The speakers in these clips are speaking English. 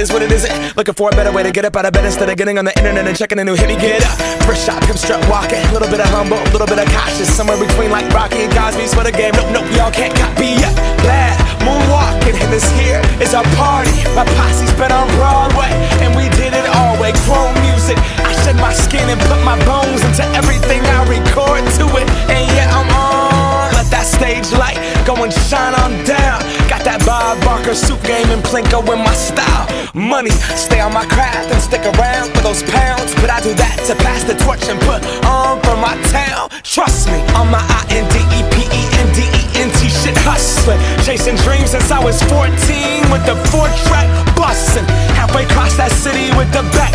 is what it isn't. Looking for a better way to get up out of bed instead of getting on the internet and checking a new hit. Me get up, first shot, hip strut walking. A little bit of humble, a little bit of cautious. Somewhere between like Rocky and Cosby's for the game. Nope, y'all can't copy yet. Bad moonwalking, and this here is our party. My posse's been on Broadway, and we did it all way. Chrome music, I shed my skin and put my bones into everything I record to it. And yeah, I'm on. Let that stage light go and shine on down. Got that Bob Barker suit game and Plinko in my style. Money, stay on my craft and stick around for those pounds. But I do that to pass the torch and put on for my town. Trust me, on my INDEPENDENT shit hustling. Chasing dreams since I was 14 with the 4-track bustin'. Halfway across that city with the back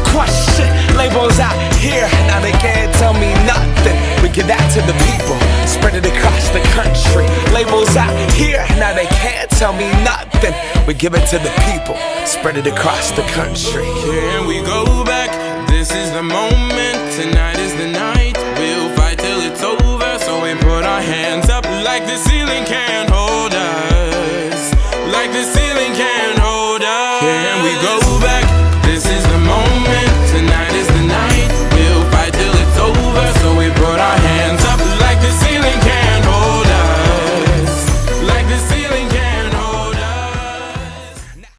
crush shit. Labels out here, now they can't tell me nothing. We give that to the people, spread it across the country. Labels out here, now they can't tell me nothing. We give it to the people, spread it across the country. Can we go back? This is the moment, tonight is the night. We'll fight till it's over, so we put our hands up like the ceiling can't hold us. Like the ceiling can't hold us. Can we go back? This is the